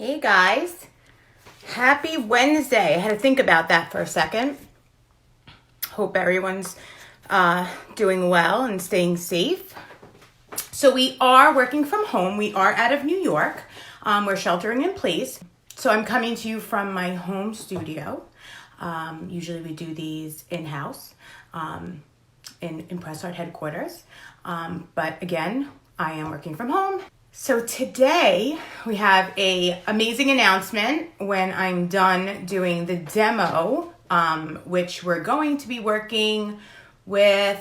Hey guys, happy Wednesday. I had to think about that for a second. Hope everyone's doing well and staying safe. So we are working from home. We are out of New York. We're sheltering in place. So I'm coming to you from my home studio. Usually we do these in-house in ImpressArt headquarters. But again, I am working from home. So today we have an amazing announcement when I'm done doing the demo, which we're going to be working with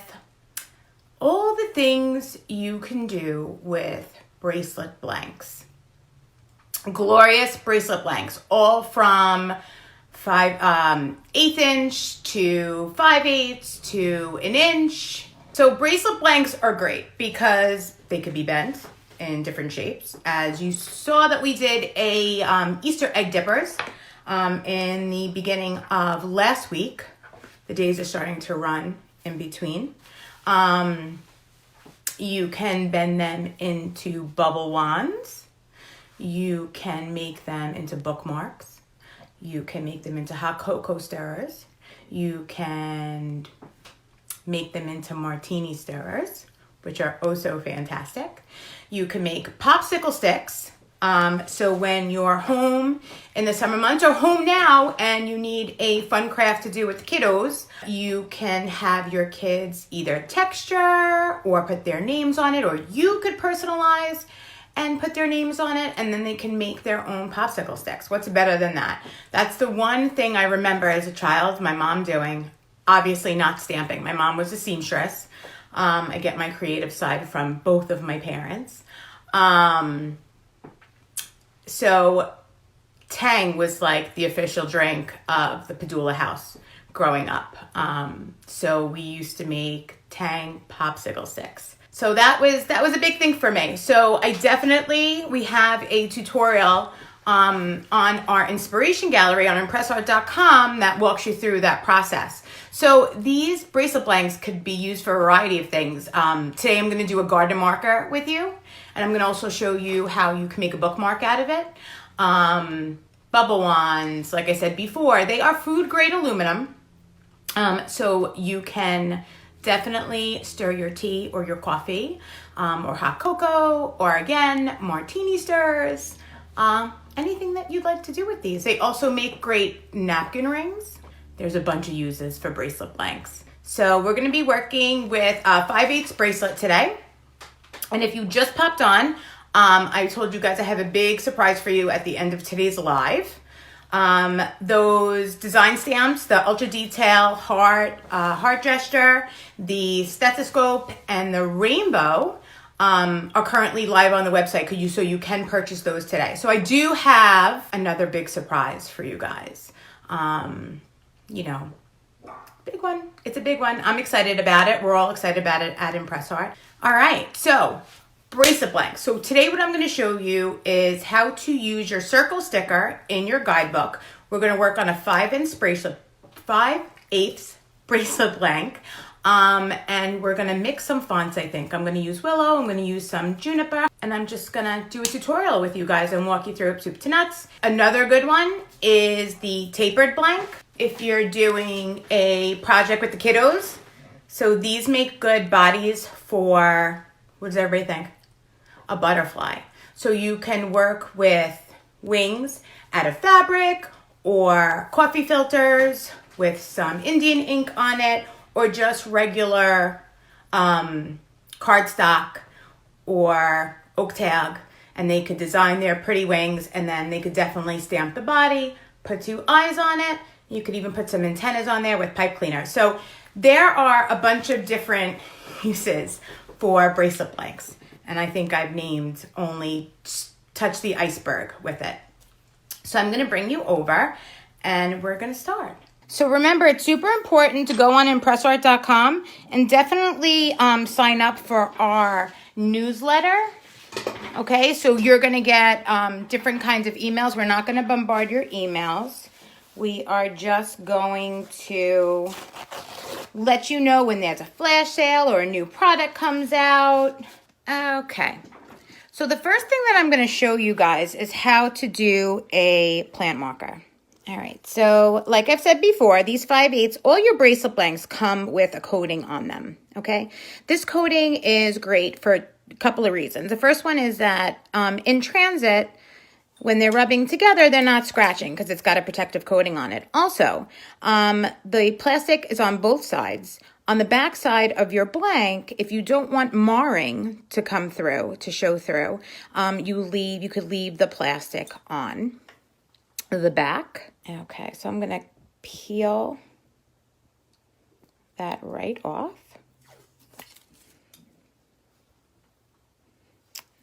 all the things you can do with bracelet blanks. Glorious bracelet blanks, all from 1/8 inch to 5/8 to an inch. So bracelet blanks are great because they could be bent in different shapes. As you saw that we did a Easter egg dippers in the beginning of last week. The days are starting to run in between. You can bend them into bubble wands. You can make them into bookmarks. You can make them into hot cocoa stirrers. You can make them into martini stirrers, which are oh so fantastic. You can make popsicle sticks. So when you're home in the summer months or home now and you need a fun craft to do with the kiddos, you can have your kids either texture or put their names on it, or you could personalize and put their names on it, and then they can make their own popsicle sticks. What's better than that? That's the one thing I remember as a child, my mom doing. Obviously not stamping. My mom was a seamstress. I get my creative side from both of my parents. So Tang was like the official drink of the Padula house growing up. So we used to make Tang popsicle sticks. So that was a big thing for me. So we have a tutorial on our inspiration gallery on ImpressArt.com that walks you through that process. So these bracelet blanks could be used for a variety of things. Today I'm going to do a garden marker with you, and I'm going to also show you how you can make a bookmark out of it. Bubble wands, like I said before, they are food grade aluminum. So you can definitely stir your tea or your coffee, or hot cocoa, or again, martini stirs, anything that you'd like to do with these. They also make great napkin rings. There's a bunch of uses for bracelet blanks. So we're going to be working with a 5/8 bracelet today. And if you just popped on, I told you guys I have a big surprise for you at the end of today's live. Those design stamps, the ultra detail heart gesture, the stethoscope, and the rainbow are currently live on the website, so you can purchase those today. So I do have another big surprise for you guys. Big one. It's a big one. I'm excited about it. We're all excited about it at ImpressArt. All right, so bracelet blanks. So today what I'm going to show you is how to use your circle sticker in your guidebook. We're going to work on a 5/8 bracelet blank. And we're going to mix some fonts, I think. I'm going to use Willow, I'm going to use some Juniper, and I'm just going to do a tutorial with you guys and walk you through soup to nuts. Another good one is the tapered blank. If you're doing a project with the kiddos, so these make good bodies for, what does everybody think? A butterfly. So you can work with wings out of fabric or coffee filters with some Indian ink on it, or just regular cardstock or oak tag, and they could design their pretty wings, and then they could definitely stamp the body, put 2 eyes on it. You could even put some antennas on there with pipe cleaner. So there are a bunch of different uses for bracelet blanks, and I think I've named only touch the iceberg with it. So I'm going to bring you over, and we're going to start. So remember, it's super important to go on ImpressArt.com and definitely sign up for our newsletter. Okay, so you're going to get different kinds of emails. We're not going to bombard your emails. We are just going to let you know when there's a flash sale or a new product comes out. Okay, So the first thing that I'm going to show you guys is how to do a plant marker. All right, so like I've said before, these 5/8, all your bracelet blanks come with a coating on them, okay? This coating is great for a couple of reasons. The first one is that in transit, when they're rubbing together, they're not scratching because it's got a protective coating on it. Also, the plastic is on both sides. On the back side of your blank, if you don't want marring to come through, to show through, you could leave the plastic on the back. Okay, so I'm gonna peel that right off.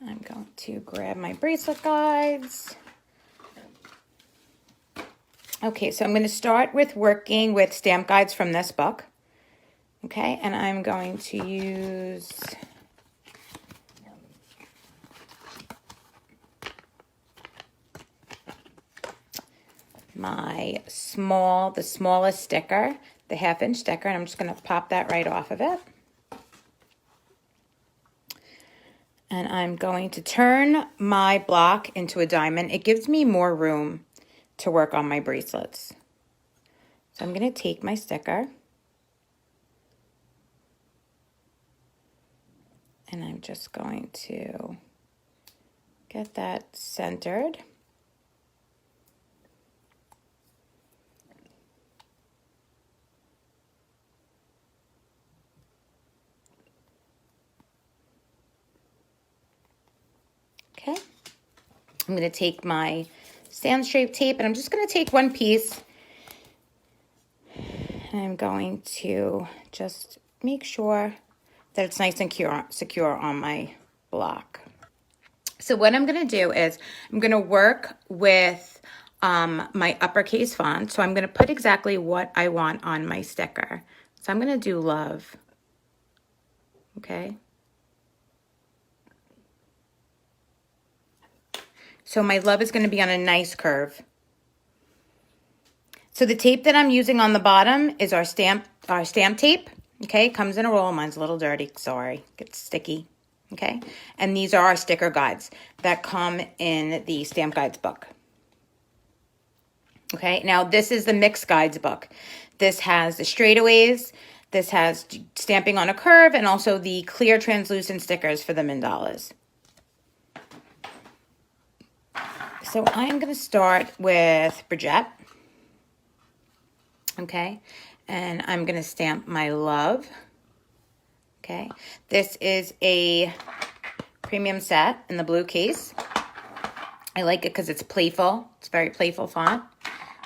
I'm going to grab my bracelet guides. Okay, so I'm going to start with working with stamp guides from this book. Okay, and I'm going to use the smallest sticker, the 1/2-inch sticker, and I'm just going to pop that right off of it. And I'm going to turn my block into a diamond. It gives me more room to work on my bracelets. So I'm going to take my sticker and I'm just going to get that centered. Okay, I'm going to take my stand shape tape and I'm just going to take one piece and I'm going to just make sure that it's nice and secure on my block. So what I'm going to do is I'm going to work with my uppercase font. So I'm going to put exactly what I want on my sticker. So I'm going to do love. Okay. So my love is going to be on a nice curve. So the tape that I'm using on the bottom is our stamp tape. Okay, it comes in a roll. Mine's a little dirty, sorry, gets sticky. Okay, and these are our sticker guides that come in the stamp guides book. Okay, now this is the mixed guides book. This has the straightaways, this has stamping on a curve, and also the clear translucent stickers for the mandalas. So I'm going to start with Bridget. Okay, and I'm going to stamp my love. Okay, this is a premium set in the blue case. I like it because it's playful. It's very playful font.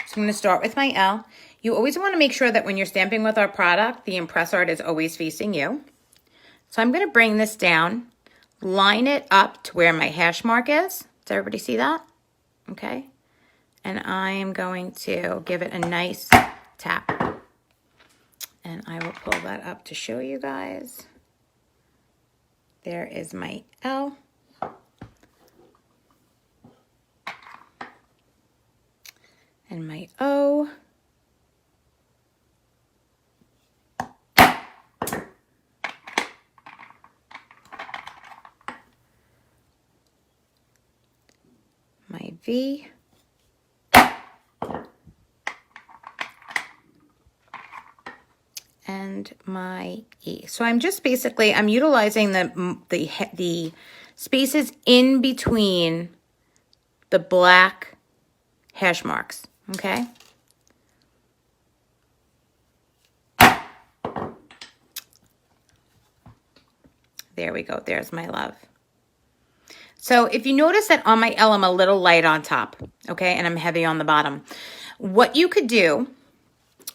So I'm going to start with my L. You always want to make sure that when you're stamping with our product, the impress art is always facing you. So I'm going to bring this down, line it up to where my hash mark is. Does everybody see that? Okay, and I am going to give it a nice tap. And I will pull that up to show you guys. There is my L. And my O. My V. And my E. So I'm just basically, I'm utilizing the spaces in between the black hash marks, okay? There we go, there's my love. So if you notice that on my L, I'm a little light on top, okay? And I'm heavy on the bottom. What you could do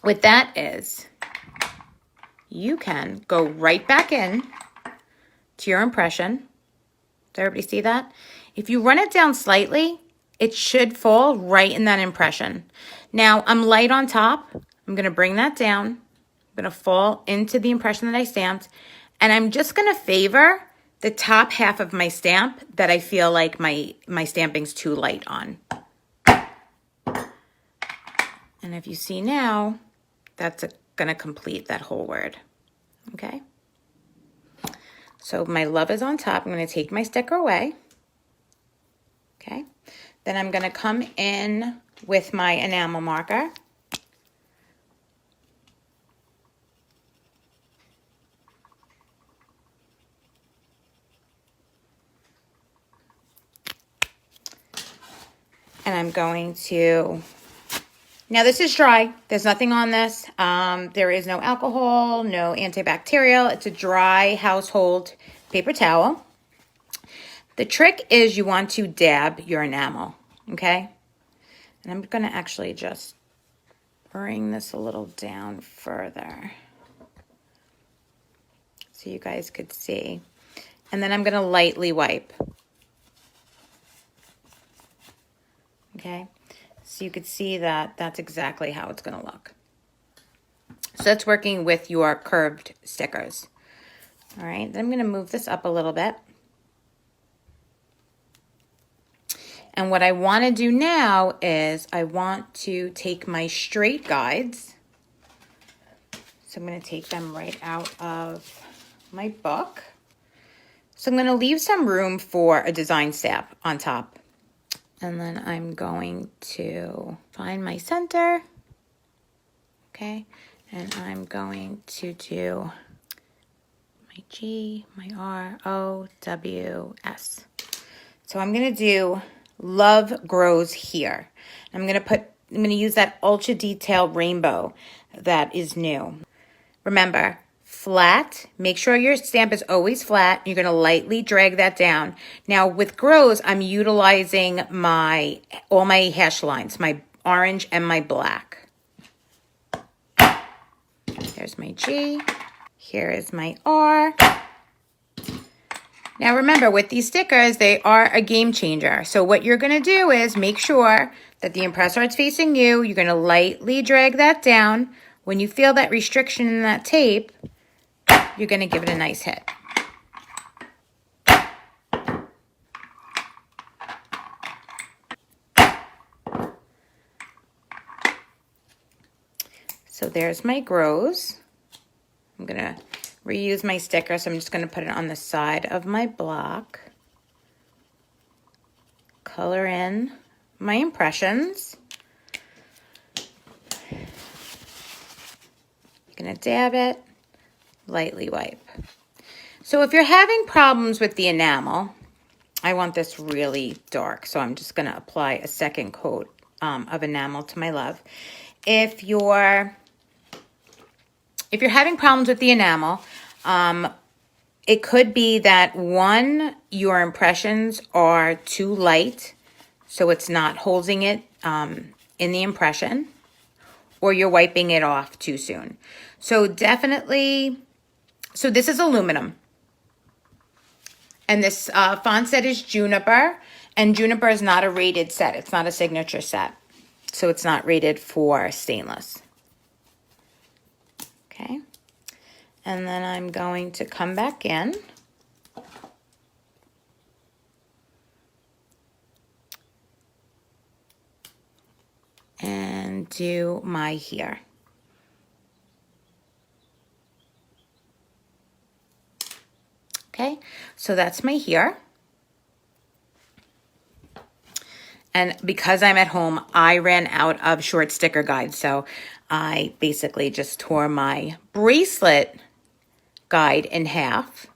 with that is, you can go right back in to your impression. Does everybody see that? If you run it down slightly, it should fall right in that impression. Now, I'm light on top. I'm going to bring that down. I'm going to fall into the impression that I stamped. And I'm just going to favor the top half of my stamp that I feel like my stamping's too light on. And if you see now, that's going to complete that whole word. Okay? So my love is on top. I'm going to take my sticker away. Then I'm going to come in with my enamel marker. And I'm going to, now this is dry. There's nothing on this. There is no alcohol, no antibacterial. It's a dry household paper towel. The trick is you want to dab your enamel, okay? And I'm going to actually just bring this a little down further so you guys could see. And then I'm going to lightly wipe. Okay, so you could see that that's exactly how it's going to look. So that's working with your curved stickers. All right, then I'm going to move this up a little bit. And what I want to do now is I want to take my straight guides. So I'm going to take them right out of my book. So I'm going to leave some room for a design stamp on top. And then I'm going to find my center, okay? And I'm going to do my G, my R, O, W, S. So I'm gonna do Love Grows Here. I'm gonna use that ultra detailed rainbow that is new. Remember, flat, make sure your stamp is always flat. You're gonna lightly drag that down. Now with grows, I'm utilizing all my hash lines, my orange and my black. There's my G, here is my R. Now remember, with these stickers, they are a game changer. So what you're gonna do is make sure that the ImpressArt's facing you. You're gonna lightly drag that down. When you feel that restriction in that tape, you're going to give it a nice hit. So there's my grows. I'm going to reuse my sticker, so I'm just going to put it on the side of my block. Color in my impressions. You're going to dab it. Lightly wipe. So if you're having problems with the enamel, I want this really dark, so I'm just going to apply a second coat of enamel to my love. If you're having problems with the enamel, it could be that one, your impressions are too light, so it's not holding it in the impression, or you're wiping it off too soon. So definitely. So this is aluminum, and this font set is Juniper, and Juniper is not a rated set. It's not a signature set, so it's not rated for stainless. Okay, and then I'm going to come back in. And do my here. Okay, so that's my here. And because I'm at home, I ran out of short sticker guides. So I basically just tore my bracelet guide in half.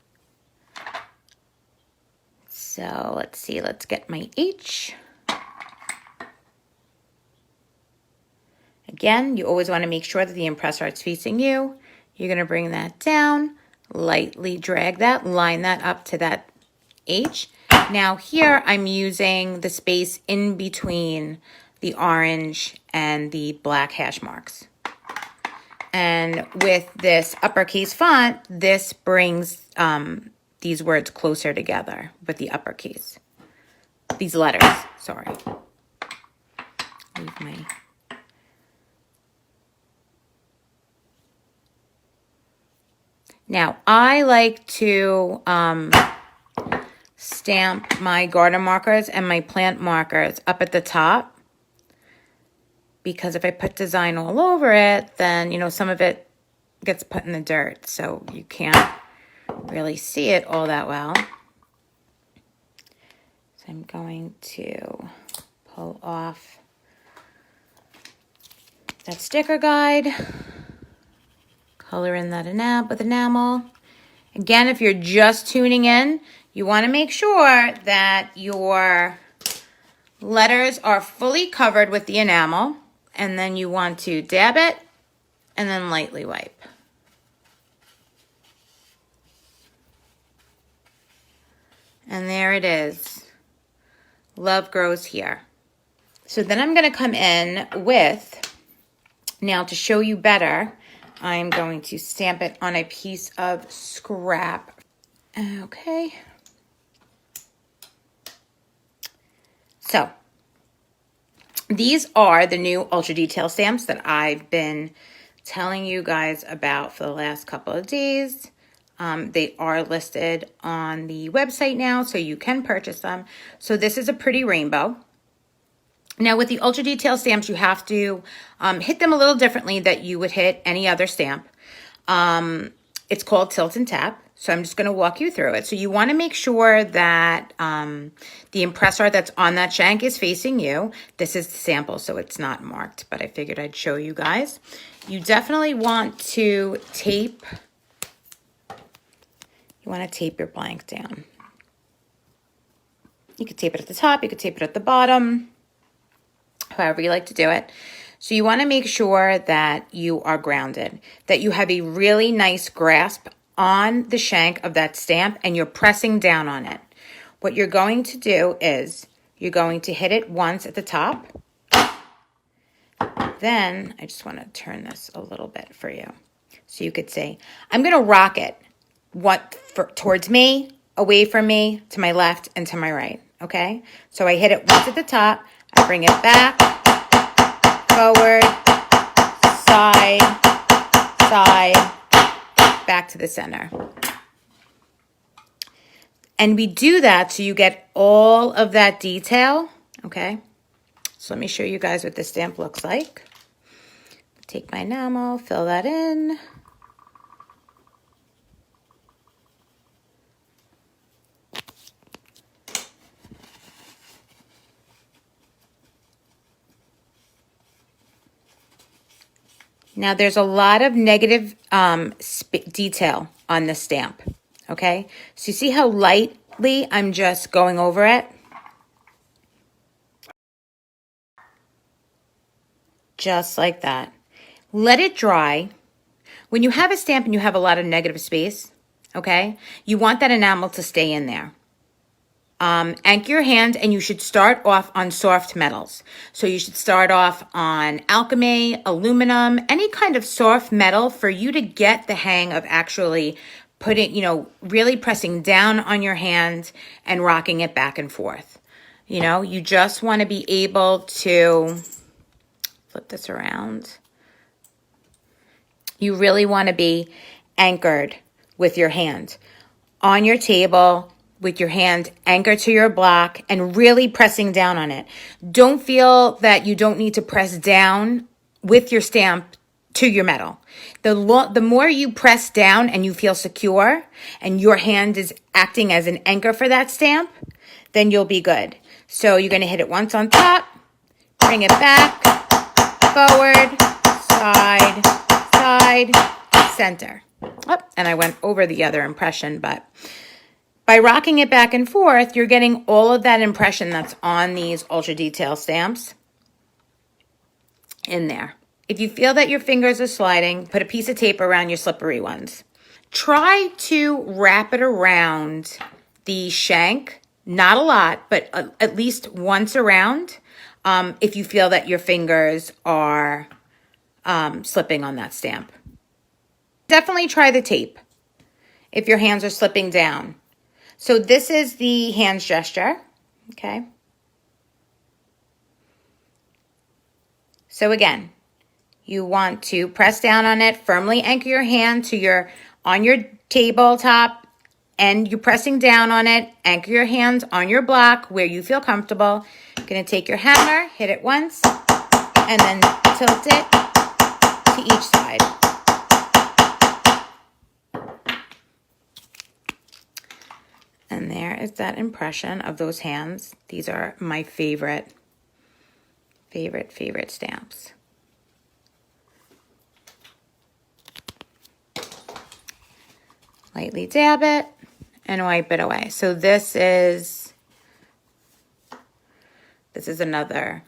So let's see, let's get my H. Again, you always want to make sure that the ImpressArt's facing you. You're going to bring that down. Lightly drag that, line that up to that H. Now here I'm using the space in between the orange and the black hash marks. And with this uppercase font, this brings these words closer together with the uppercase. These letters, sorry. Leave my... Now, I like to stamp my garden markers and my plant markers up at the top, because if I put design all over it, then, you know, some of it gets put in the dirt, so you can't really see it all that well. So I'm going to pull off that sticker guide, color in that with enamel. Again, if you're just tuning in, you want to make sure that your letters are fully covered with the enamel, and then you want to dab it and then lightly wipe. And there it is. Love grows here. So then I'm going to come in with, now to show you better, I'm going to stamp it on a piece of scrap. Okay. So these are the new Ultra Detail stamps that I've been telling you guys about for the last couple of days. They are listed on the website now, so you can purchase them. So this is a pretty rainbow. Now with the Ultra Detail stamps, you have to hit them a little differently that you would hit any other stamp. It's called tilt and tap. So I'm just going to walk you through it. So you want to make sure that the impressor that's on that shank is facing you. This is the sample, so it's not marked, but I figured I'd show you guys. You definitely want to tape. You want to tape your blank down. You could tape it at the top. You could tape it at the bottom, however you like to do it. So you want to make sure that you are grounded, that you have a really nice grasp on the shank of that stamp and you're pressing down on it. What you're going to do is you're going to hit it once at the top. Then I just want to turn this a little bit for you. So you could say, I'm going to rock it towards me, away from me, to my left, and to my right. Okay? So I hit it once at the top. I bring it back, forward, side, side, back to the center. And we do that so you get all of that detail, okay? So let me show you guys what this stamp looks like. Take my enamel, fill that in. Now, there's a lot of negative detail on the stamp, okay? So you see how lightly I'm just going over it? Just like that. Let it dry. When you have a stamp and you have a lot of negative space, okay, you want that enamel to stay in there. Anchor your hand, and you should start off on soft metals. So you should start off on alchemy, aluminum, any kind of soft metal for you to get the hang of actually putting, really pressing down on your hand and rocking it back and forth. You just want to be able to flip this around. You really want to be anchored with your hand on your table, with your hand anchored to your block and really pressing down on it. Don't feel that you don't need to press down with your stamp to your metal. The more you press down and you feel secure and your hand is acting as an anchor for that stamp, then you'll be good. So you're going to hit it once on top, bring it back, forward, side, side, center. Oh, and I went over the other impression, but by rocking it back and forth, you're getting all of that impression that's on these Ultra Detail stamps in there. If you feel that your fingers are sliding, put a piece of tape around your slippery ones. Try to wrap it around the shank, not a lot, but at least once around, if you feel that your fingers are slipping on that stamp. Definitely try the tape if your hands are slipping down. So this is the hands gesture, okay? So again, you want to press down on it, firmly anchor your hand on your tabletop, and you're pressing down on it. Anchor your hands on your block where you feel comfortable. You're going to take your hammer, hit it once, and then tilt it to each side. And there is that impression of those hands. These are my favorite. favorite stamps. Lightly dab it and wipe it away. So this is another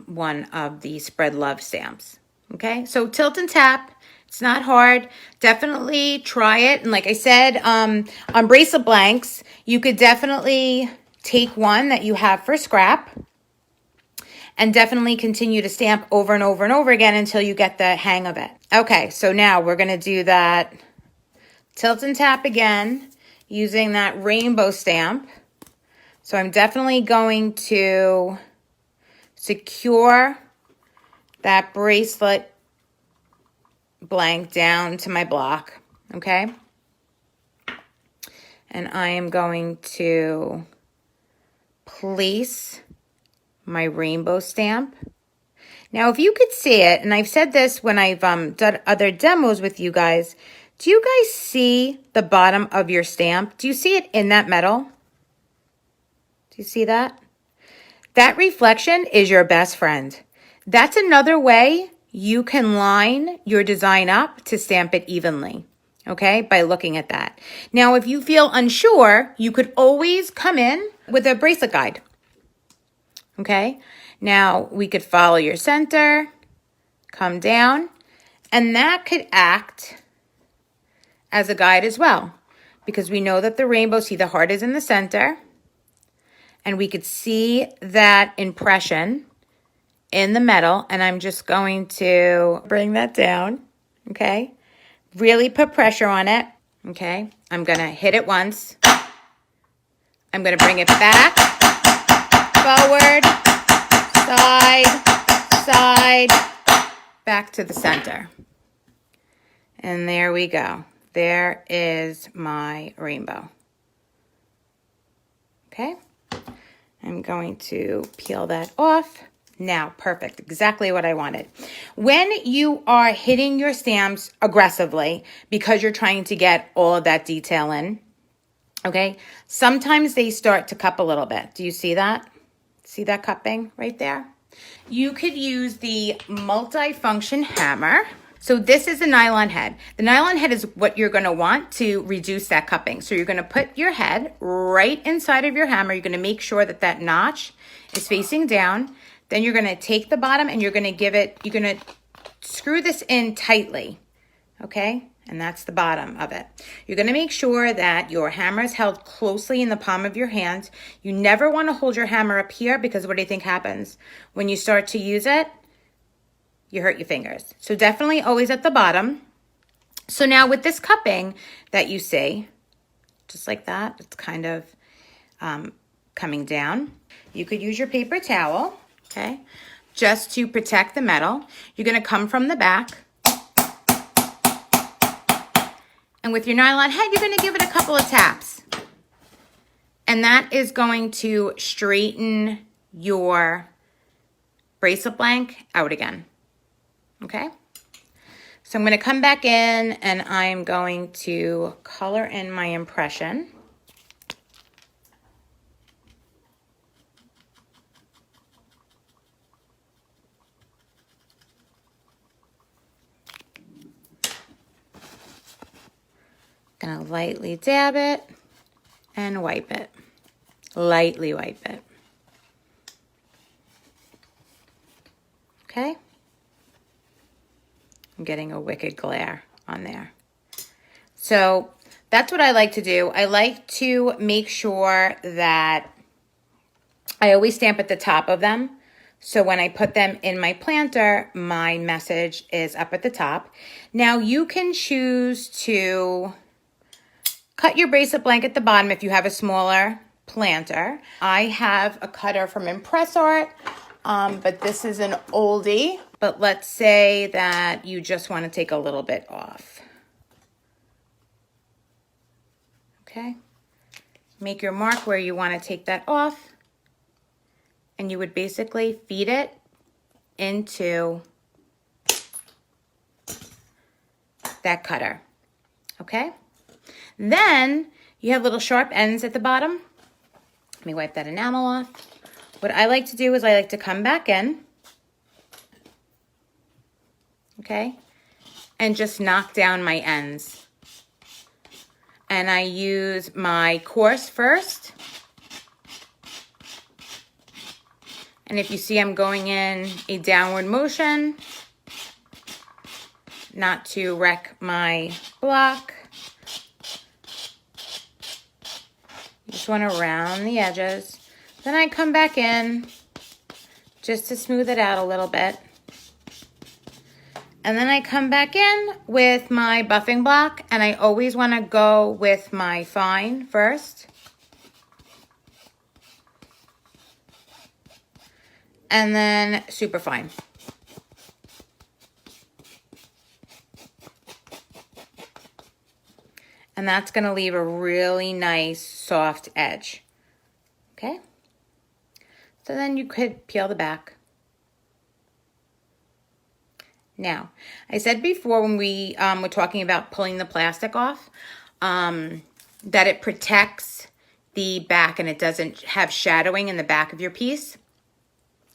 one of the Spread Love stamps. Okay, so tilt and tap. It's not hard. Definitely try it. And like I said, on Bracelet Blanks, you could definitely take one that you have for scrap and definitely continue to stamp over and over and over again until you get the hang of it. Okay, so now we're going to do that tilt and tap again using that rainbow stamp. So I'm definitely going to secure that bracelet blank down to my block, okay? And I am going to place my rainbow stamp. Now, if you could see it, and I've said this when I've done other demos with you guys, do you guys see the bottom of your stamp? Do you see it in that metal? Do you see that? That reflection is your best friend. That's another way you can line your design up to stamp it evenly, okay, by looking at that. Now, if you feel unsure, you could always come in with a bracelet guide, okay? Now, we could follow your center, come down, and that could act as a guide as well, because we know that the rainbow, see the heart is in the center, and we could see that impression in the metal, and I'm just going to bring that down, okay? Really put pressure on it, okay? I'm gonna hit it once. I'm gonna bring it back, forward, side, back to the center. And there we go. There is my rainbow. Okay? I'm going to peel that off. Now, perfect, exactly what I wanted. When you are hitting your stamps aggressively because you're trying to get all of that detail in, okay, sometimes they start to cup a little bit. Do you see that? See that cupping right there? You could use the multi-function hammer. So this is a nylon head. The nylon head is what you're gonna want to reduce that cupping. So you're gonna put your head right inside of your hammer. You're gonna make sure that that notch is facing down. Then you're gonna take the bottom and you're gonna screw this in tightly, okay? And that's the bottom of it. You're gonna make sure that your hammer is held closely in the palm of your hand. You never wanna hold your hammer up here because what do you think happens? When you start to use it, you hurt your fingers. So definitely always at the bottom. So now with this cupping that you see, just like that, it's kind of coming down. You could use your paper towel, okay, just to protect the metal. You're gonna come from the back. And with your nylon head, you're gonna give it a couple of taps. And that is going to straighten your bracelet blank out again, okay? So I'm gonna come back in and I'm going to color in my impression. Gonna lightly dab it and wipe it. Lightly wipe it. Okay? I'm getting a wicked glare on there. So that's what I like to do. I like to make sure that I always stamp at the top of them. So when I put them in my planter, my message is up at the top. Now you can choose to cut your bracelet blank at the bottom if you have a smaller planter. I have a cutter from ImpressArt, but this is an oldie. But let's say that you just want to take a little bit off. Okay? Make your mark where you want to take that off. And you would basically feed it into that cutter. Okay? Then you have little sharp ends at the bottom. Let me wipe that enamel off. What I like to do is I like to come back in okay? And just knock down my ends. And I use my coarse first. And if you see, I'm going in a downward motion, not to wreck my block. You just want to round the edges. Then I come back in just to smooth it out a little bit. And then I come back in with my buffing block, and I always want to go with my fine first. And then super fine. And that's going to leave a really nice soft edge. Okay? So then you could peel the back. Now, I said before when we were talking about pulling the plastic off, that it protects the back and it doesn't have shadowing in the back of your piece.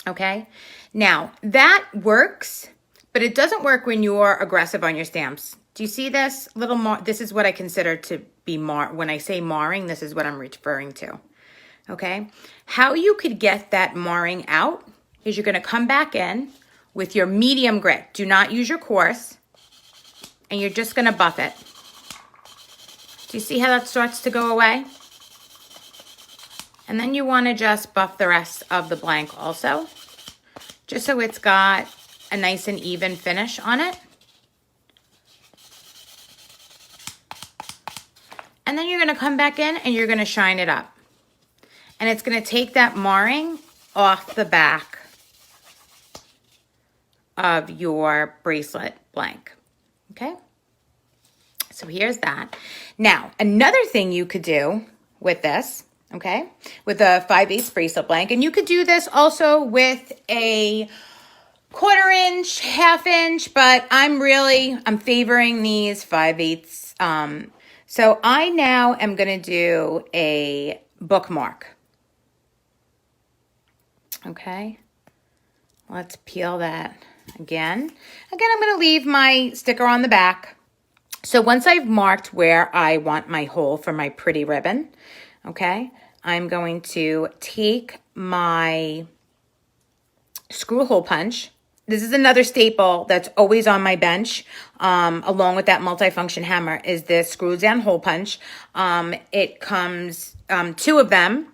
Okay? Now, that works, but it doesn't work when you're aggressive on your stamps. Do you see this little this is what I consider to be when I say marring, this is what I'm referring to. Okay? How you could get that marring out is you're going to come back in with your medium grit. Do not use your coarse. And you're just going to buff it. Do you see how that starts to go away? And then you want to just buff the rest of the blank also, just so it's got a nice and even finish on it. And then you're going to come back in and you're going to shine it up. And it's going to take that marring off the back of your bracelet blank. Okay? So here's that. Now, another thing you could do with this, okay, with a 5/8 bracelet blank, and you could do this also with a 1/4 inch, 1/2 inch, but I'm favoring these 5/8. So I now am going to do a bookmark. Okay, let's peel that again. Again, I'm going to leave my sticker on the back. So once I've marked where I want my hole for my pretty ribbon, okay, I'm going to take my screw hole punch. This is another staple that's always on my bench, along with that multifunction hammer, is this screw down hole punch. It comes 2 of them,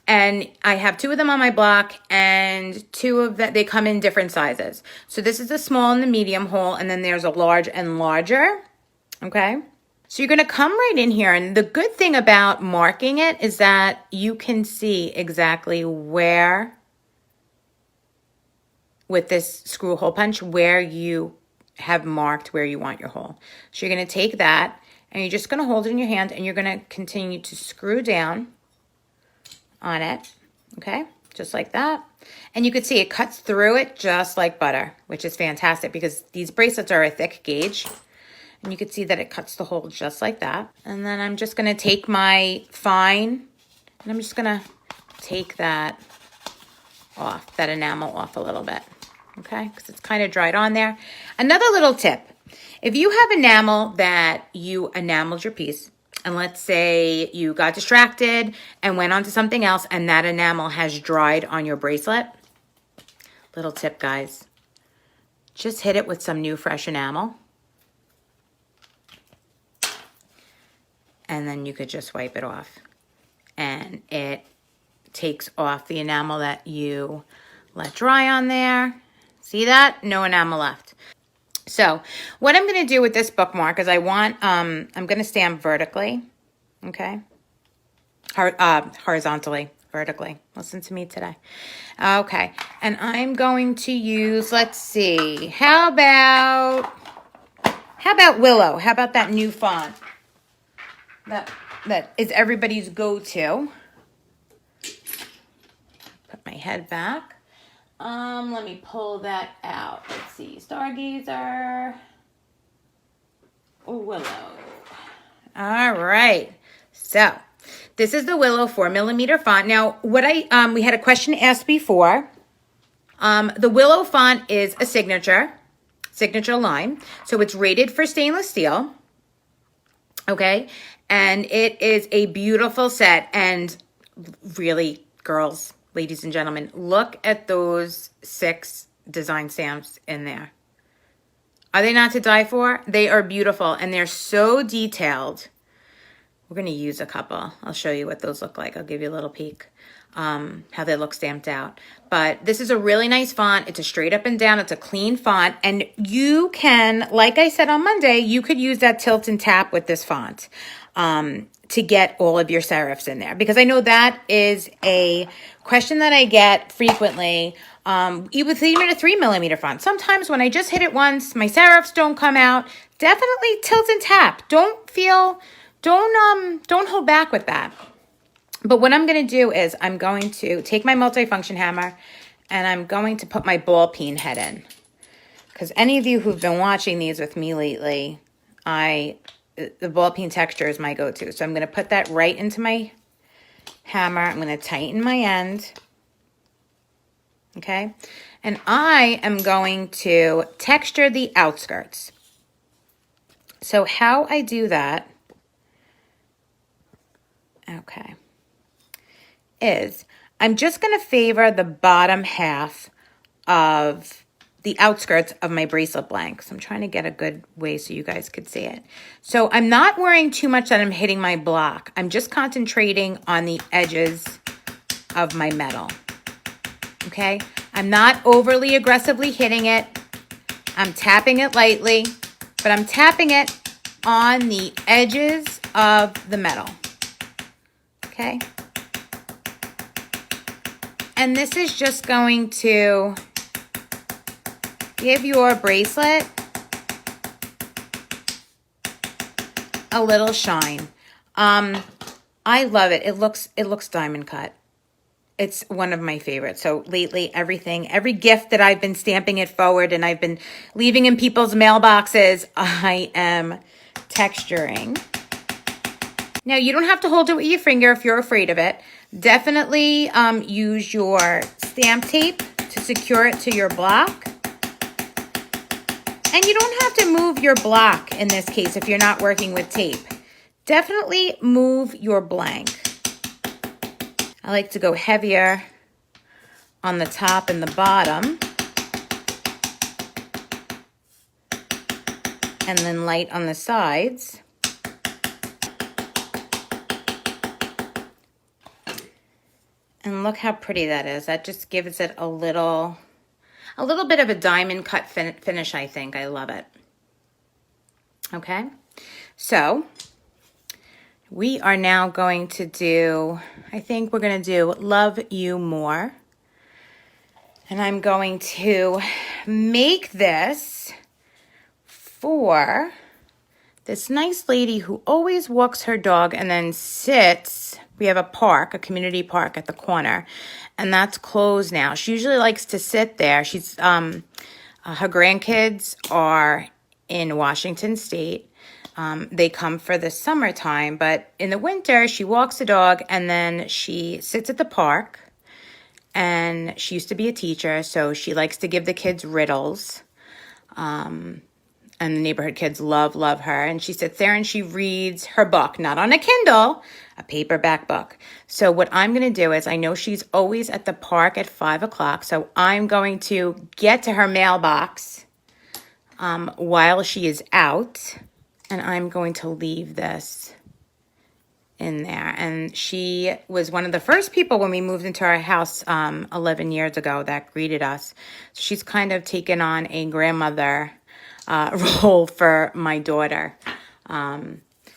and I have 2 of them on my block, and 2 of them, they come in different sizes. So this is a small and the medium hole, and then there's a large and larger, okay? So you're going to come right in here, and the good thing about marking it is that you can see exactly where, with this screw hole punch, where you have marked where you want your hole. So you're going to take that, and you're just going to hold it in your hand, and you're going to continue to screw down on it, okay? Just like that. And you can see it cuts through it just like butter, which is fantastic because these bracelets are a thick gauge. And you can see that it cuts the hole just like that. And then I'm just going to take my fine, and I'm just going to take that off, that enamel off a little bit, okay? Because it's kind of dried on there. Another little tip. If you have enamel that you enameled your piece, and let's say you got distracted and went on to something else, and that enamel has dried on your bracelet, little tip, guys. Just hit it with some new fresh enamel. And then you could just wipe it off. And it takes off the enamel that you let dry on there. See that? No enamel left. So what I'm going to do with this bookmark is I'm going to stamp vertically, okay? Horizontally, vertically. Listen to me today. Okay, and I'm going to use, let's see, how about Willow? How about that new font? That is everybody's go-to. Put my head back. Let me pull that out. Let's see. Stargazer. Willow. All right. So this is the Willow 4mm font. Now, we had a question asked before. The Willow font is a signature. signature line. So it's rated for stainless steel. Okay. And it is a beautiful set. And really, girls, ladies and gentlemen, look at those 6 design stamps in there. Are they not to die for? They are beautiful and they're so detailed. We're going to use a couple. I'll show you what those look like. I'll give you a little peek how they look stamped out. But this is a really nice font. It's a straight up and down. It's a clean font. And you can, like I said on Monday, you could use that tilt and tap with this font to get all of your serifs in there. Because I know that is a question that I get frequently. Even a 3mm font. Sometimes when I just hit it once, my serifs don't come out. Definitely tilt and tap. Don't hold back with that. But what I'm going to do is I'm going to take my multifunction hammer and I'm going to put my ball peen head in. Because any of you who've been watching these with me lately, the ball peen texture is my go-to. So I'm going to put that right into my hammer. I'm going to tighten my end. Okay. And I am going to texture the outskirts. So how I do that, okay, is I'm just going to favor the bottom half of the outskirts of my bracelet blanks. I'm trying to get a good way so you guys could see it. So I'm not worrying too much that I'm hitting my block. I'm just concentrating on the edges of my metal. Okay? I'm not overly aggressively hitting it. I'm tapping it lightly, but I'm tapping it on the edges of the metal. Okay? And this is just going to give your bracelet a little shine. I love it. It looks diamond cut. It's one of my favorites. So lately, every gift that I've been stamping it forward and I've been leaving in people's mailboxes, I am texturing. Now, you don't have to hold it with your finger if you're afraid of it. Definitely use your stamp tape to secure it to your block. And you don't have to move your block in this case if you're not working with tape. Definitely move your blank. I like to go heavier on the top and the bottom. And then light on the sides. And look how pretty that is. That just gives it a little bit of a diamond cut finish, I think. I love it. Okay, so we are now going to do, I think we're going to do Love You More. And I'm going to make this for this nice lady who always walks her dog and then sits. We have a park, a community park at the corner, and that's closed now. She usually likes to sit there. She's her grandkids are in Washington State. They come for the summertime, but in the winter, she walks the dog and then she sits at the park. And she used to be a teacher, so she likes to give the kids riddles. And the neighborhood kids love her. And she sits there and she reads her book, not on a Kindle, a paperback book. So what I'm going to do is, I know she's always at the park at 5 o'clock. So I'm going to get to her mailbox while she is out. And I'm going to leave this in there. And she was one of the first people when we moved into our house 11 years ago that greeted us. So she's kind of taken on a grandmother role for my daughter.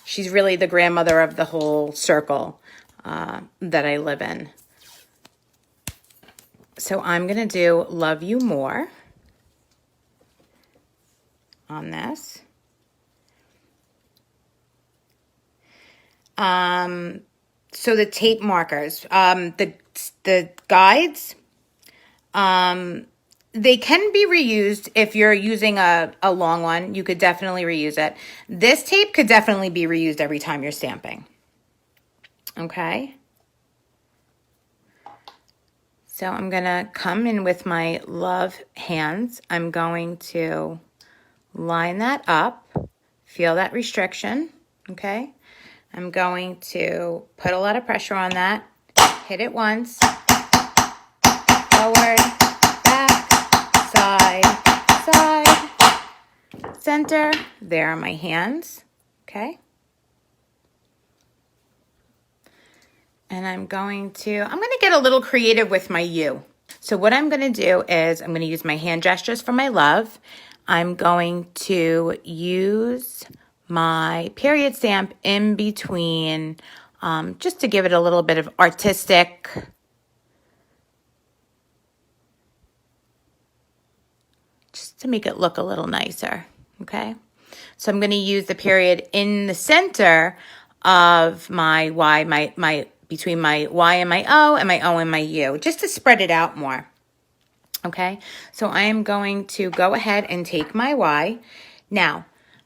She's really the grandmother of the whole circle that I live in. So I'm going to do Love You More on this. So the tape markers, the guides, they can be reused. If you're using a long one, you could definitely reuse it. This tape could definitely be reused every time you're stamping. Okay. So I'm going to come in with my love hands. I'm going to line that up, feel that restriction, okay? I'm going to put a lot of pressure on that, hit it once, forward, back, side, center. There are my hands, okay? And I'm going to get a little creative with my U. So what I'm going to do is I'm going to use my hand gestures for my love. I'm going to use my period stamp in between, just to give it a little bit of artistic, just to make it look a little nicer, okay? So I'm going to use the period in the center of my Y, between my Y and my O and my U, just to spread it out more. Okay, so I am going to go ahead and take my Y. Now,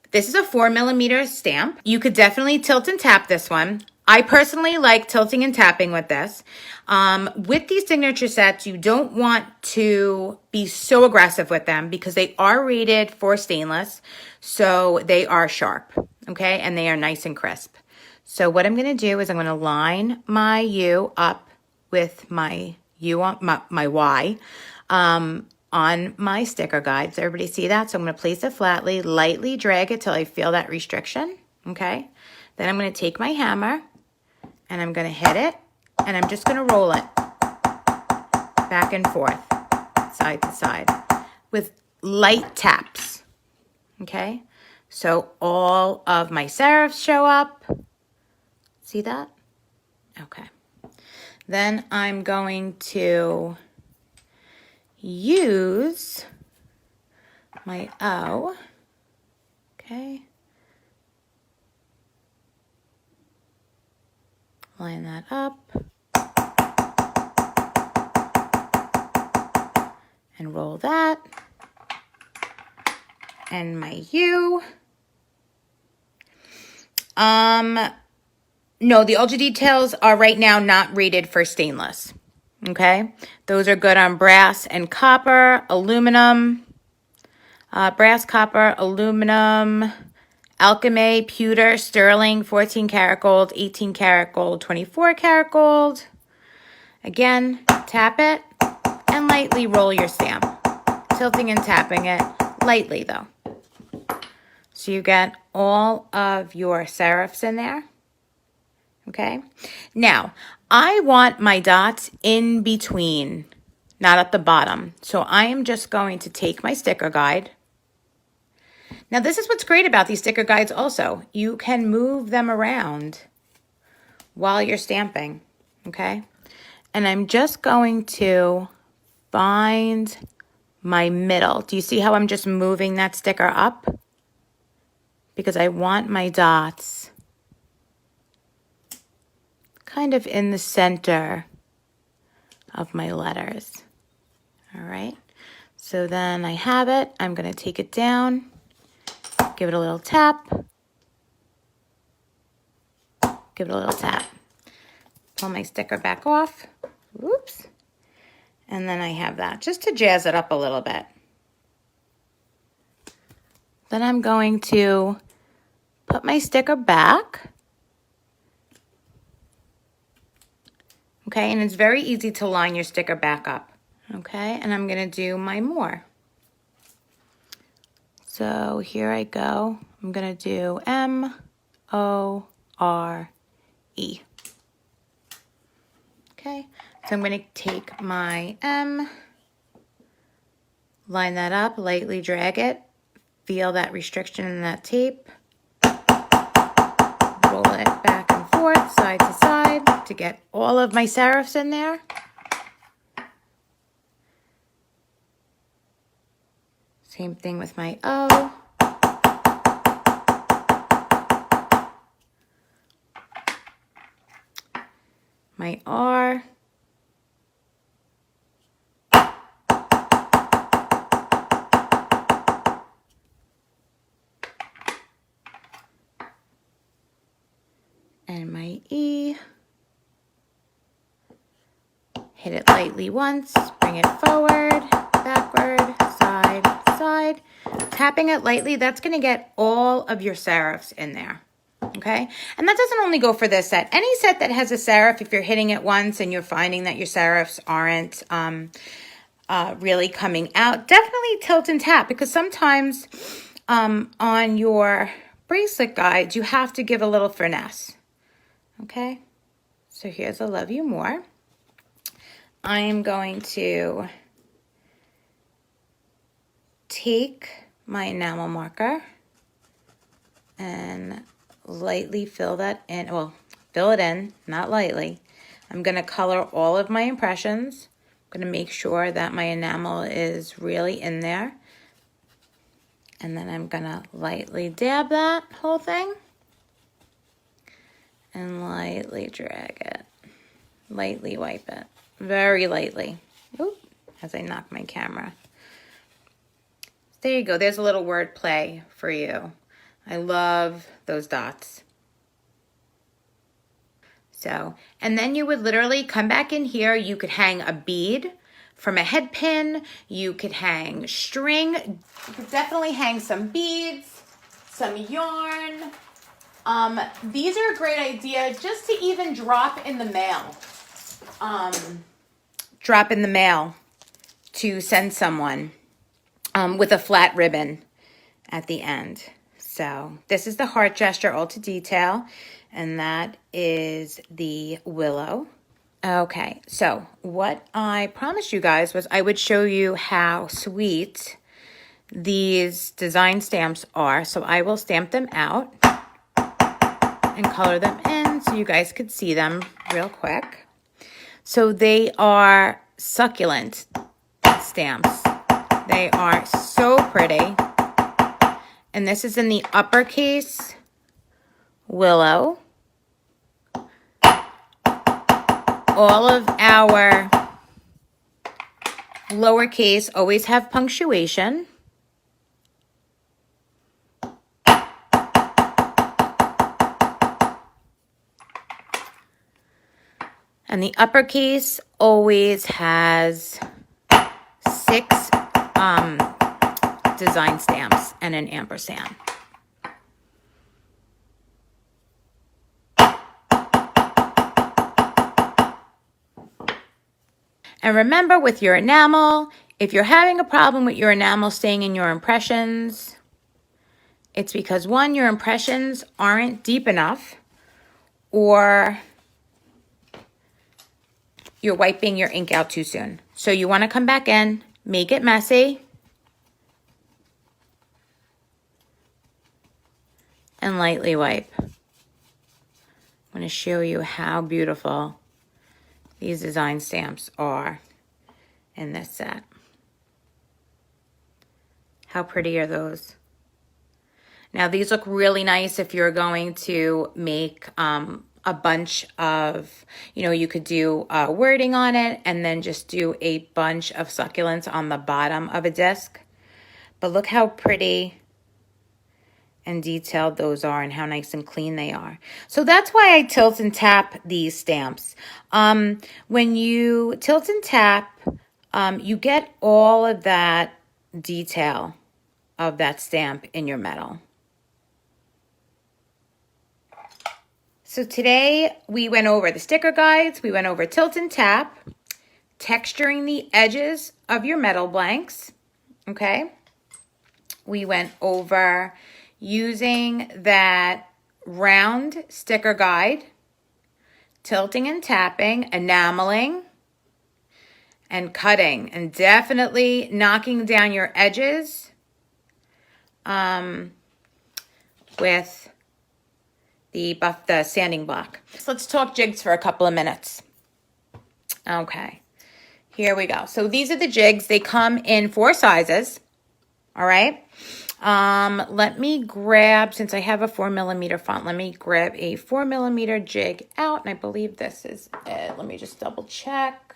this is a 4mm stamp. You could definitely tilt and tap this one. I personally like tilting and tapping with this. With these signature sets, you don't want to be so aggressive with them because they are rated for stainless, so they are sharp, okay, and they are nice and crisp. So what I'm going to do is I'm going to line my U up with my U on my Y on my sticker guide. So everybody see that? So I'm going to place it flatly, lightly drag it till I feel that restriction, okay? Then I'm going to take my hammer and I'm going to hit it and I'm just going to roll it back and forth, side to side with light taps, okay? So all of my serifs show up. See that? Okay. Then I'm going to use my O, okay? Line that up. And roll that. And my U. No, the Ultra Details are right now not rated for stainless. Okay? Those are good on brass and copper, aluminum, brass, copper, aluminum, alchemy, pewter, sterling, 14 karat gold, 18 karat gold, 24 karat gold. Again, tap it and lightly roll your stamp. Tilting and tapping it lightly though. So you get all of your serifs in there. Okay. Now, I want my dots in between, not at the bottom. So I am just going to take my sticker guide. Now, this is what's great about these sticker guides also. You can move them around while you're stamping. Okay. And I'm just going to find my middle. Do you see how I'm just moving that sticker up? Because I want my dots kind of in the center of my letters. All right. So then I have it. I'm going to take it down, give it a little tap, give it a little tap. Pull my sticker back off. Whoops. And then I have that just to jazz it up a little bit. Then I'm going to put my sticker back. Okay, and it's very easy to line your sticker back up. Okay, and I'm going to do my more. So here I go. I'm going to do M-O-R-E. Okay, so I'm going to take my M, line that up, lightly drag it, feel that restriction in that tape, roll it back and forth, side to side, to get all of my serifs in there. Same thing with my O. My R. And my E. Hit it lightly once, bring it forward, backward, side, side. Tapping it lightly, that's going to get all of your serifs in there. Okay, and that doesn't only go for this set. Any set that has a serif, if you're hitting it once and you're finding that your serifs aren't really coming out, definitely tilt and tap, because sometimes on your bracelet guides, you have to give a little finesse. Okay, so here's a Love You More. I am going to take my enamel marker and lightly fill that in. Well, fill it in, not lightly. I'm going to color all of my impressions. I'm going to make sure that my enamel is really in there. And then I'm going to lightly dab that whole thing and lightly drag it. Lightly wipe it. Very lightly. Oop, as I knock my camera. There you go. There's a little word play for you. I love those dots. So, and then you would literally come back in here. You could hang a bead from a head pin. You could hang string. You could definitely hang some beads, some yarn. These are a great idea just to even drop in the mail. Drop in the mail to send someone with a flat ribbon at the end. So this is the heart gesture all to detail, and that is the willow. Okay, so what I promised you guys was I would show you how sweet these design stamps are. So I will stamp them out and color them in so you guys could see them real quick. So they are succulent stamps. They are so pretty. And this is in the uppercase willow. All of our lowercase always have punctuation. And the uppercase always has 6 design stamps and an ampersand. And remember, with your enamel, if you're having a problem with your enamel staying in your impressions, it's because, one, your impressions aren't deep enough, or you're wiping your ink out too soon. So you want to come back in, make it messy, and lightly wipe. I'm going to show you how beautiful these design stamps are in this set. How pretty are those? Now these look really nice if you're going to make a bunch of, you could do wording on it and then just do a bunch of succulents on the bottom of a disc. But look how pretty and detailed those are and how nice and clean they are. So that's why I tilt and tap these stamps. When you tilt and tap, you get all of that detail of that stamp in your metal. So today we went over the sticker guides, we went over tilt and tap, texturing the edges of your metal blanks, okay? We went over using that round sticker guide, tilting and tapping, enameling, and cutting, and definitely knocking down your edges with the sanding block. So let's talk jigs for a couple of minutes. Okay, here we go. So these are the jigs. They come in 4 sizes, all right? Let me grab, since I have a 4mm font, let me grab a 4mm jig out, and I believe this is it. Let me just double check.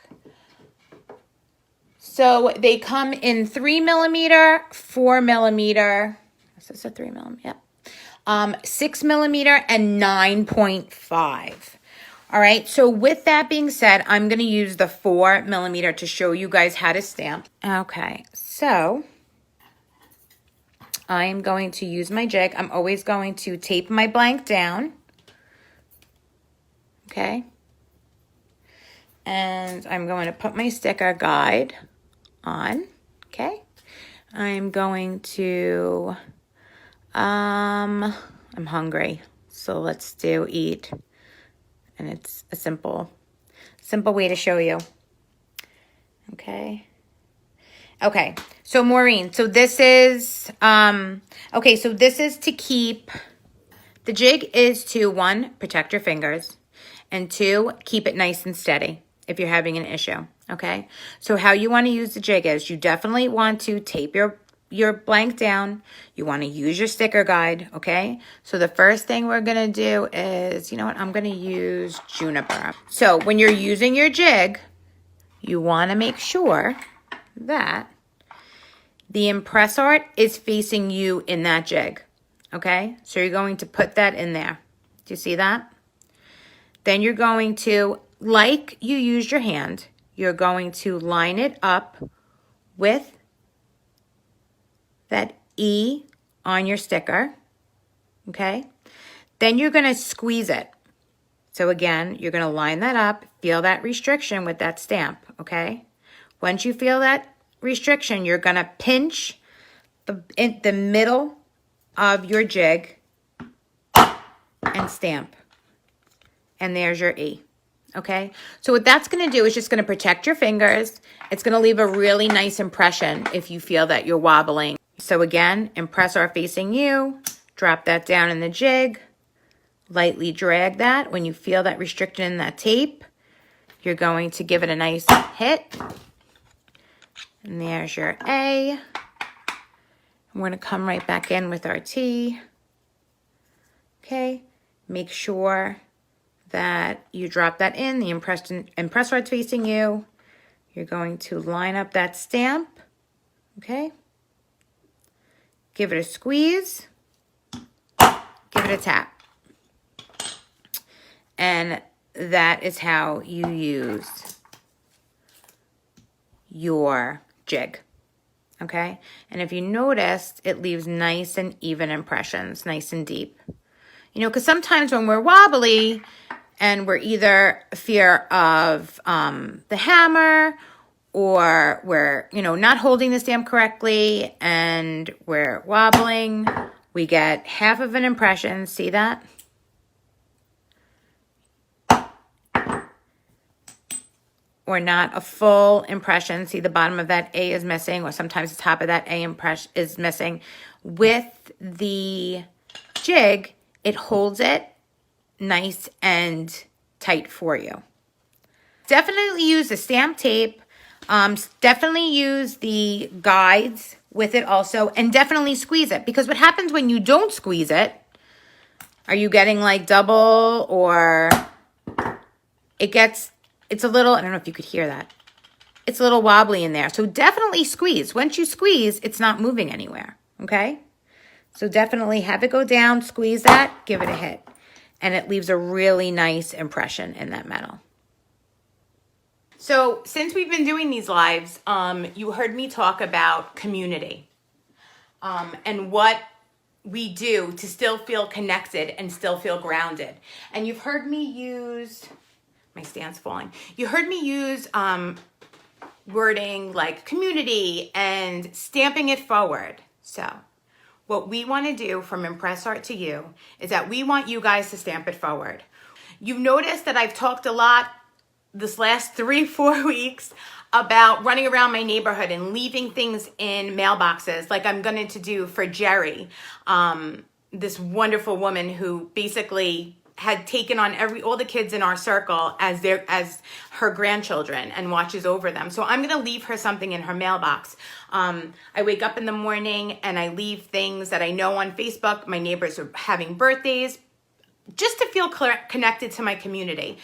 So they come in 3mm, 4mm, is this a 3mm? Yep. 6mm and 9.5. All right, so with that being said, I'm going to use the 4mm to show you guys how to stamp. Okay, so I'm going to use my jig. I'm always going to tape my blank down. Okay. And I'm going to put my sticker guide on. Okay. I'm going to, I'm hungry. So let's do eat. And it's a simple way to show you. Okay. Okay. So Maureen, so this is, okay, so this is to keep, the jig is to 1, protect your fingers, and 2, keep it nice and steady if you're having an issue. Okay. So how you want to use the jig is you definitely want to tape your blank down. You want to use your sticker guide, okay? So the first thing we're going to do is, you know what, I'm going to use juniper. So when you're using your jig, you want to make sure that the ImpressArt is facing you in that jig, okay? So you're going to put that in there. Do you see that? Then you're going to, like you used your hand, you're going to line it up with that E on your sticker, okay? Then you're going to squeeze it. So again, you're going to line that up, feel that restriction with that stamp, okay? Once you feel that restriction, you're going to pinch the middle of your jig and stamp. And there's your E, okay? So what that's going to do is just going to protect your fingers. It's going to leave a really nice impression if you feel that you're wobbling. So again, ImpressArt facing you, drop that down in the jig, lightly drag that. When you feel that restriction in that tape, you're going to give it a nice hit. And there's your A. We're going to come right back in with our T. Okay, make sure that you drop that in, the ImpressArt's facing you. You're going to line up that stamp, okay? Give it a squeeze, give it a tap. And that is how you use your jig, okay? And if you noticed, it leaves nice and even impressions, nice and deep. You know, because sometimes when we're wobbly and we're either fear of the hammer, or we're, you know, not holding the stamp correctly and we're wobbling, we get half of an impression. See that? Or not a full impression. See the bottom of that A is missing, or sometimes the top of that A impression is missing. With the jig, it holds it nice and tight for you. Definitely use the stamp tape. Definitely use the guides with it also, and definitely squeeze it, because what happens when you don't squeeze it, are you getting like double, or it's a little, I don't know if you could hear that. It's a little wobbly in there. So definitely squeeze. Once you squeeze, it's not moving anywhere, okay? So definitely have it go down, squeeze that, give it a hit. And it leaves a really nice impression in that metal. So since we've been doing these lives, you heard me talk about community and what we do to still feel connected and still feel grounded. And you've heard me use, my stand's falling. You heard me use wording like community and stamping it forward. So what we want to do from ImpressArt to you is that we want you guys to stamp it forward. You've noticed that I've talked a lot this last 3-4 weeks about running around my neighborhood and leaving things in mailboxes, like I'm going to do for Jerry, this wonderful woman who basically had taken on all the kids in our circle as her grandchildren and watches over them. So I'm going to leave her something in her mailbox. I wake up in the morning and I leave things that I know on Facebook. My neighbors are having birthdays, just to feel connected to my community.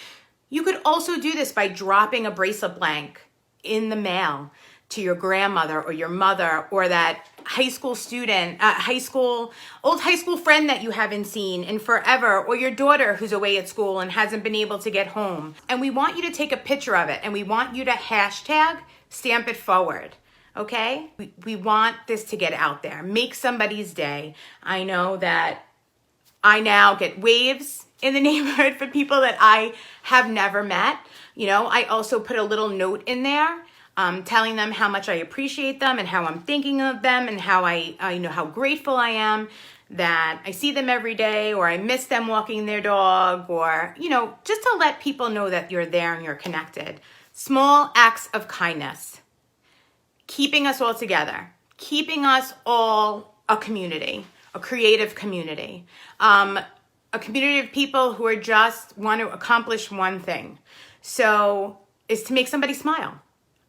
You could also do this by dropping a bracelet blank in the mail to your grandmother or your mother, or that high school student, old high school friend that you haven't seen in forever, or your daughter who's away at school and hasn't been able to get home. And we want you to take a picture of it, and we want you to hashtag stamp it forward. Okay? We want this to get out there. Make somebody's day. I know that I now get waves in the neighborhood for people that I have never met. You know, I also put a little note in there telling them how much I appreciate them and how I'm thinking of them and how I know how grateful I am that I see them every day, or I miss them walking their dog, or, you know, just to let people know that you're there and you're connected. Small acts of kindness, keeping us all together, keeping us all a community, a creative community, a community of people who are just want to accomplish one thing. So is to make somebody smile.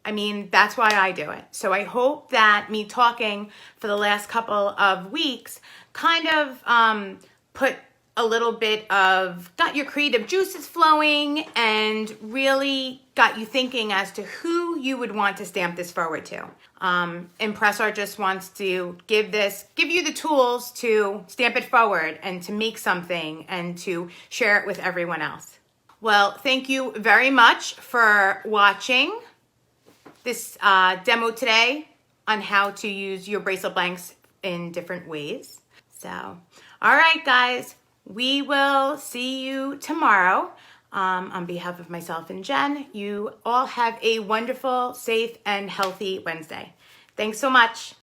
I mean, that's why I do it. So I hope that me talking for the last couple of weeks kind of put a little bit of, got your creative juices flowing and really got you thinking as to who you would want to stamp this forward to. ImpressArt just wants to give you the tools to stamp it forward and to make something and to share it with everyone else. Well, thank you very much for watching this demo today on how to use your bracelet blanks in different ways. So, all right, guys, we will see you tomorrow. On behalf of myself and Jen, you all have a wonderful, safe, and healthy Wednesday. Thanks so much.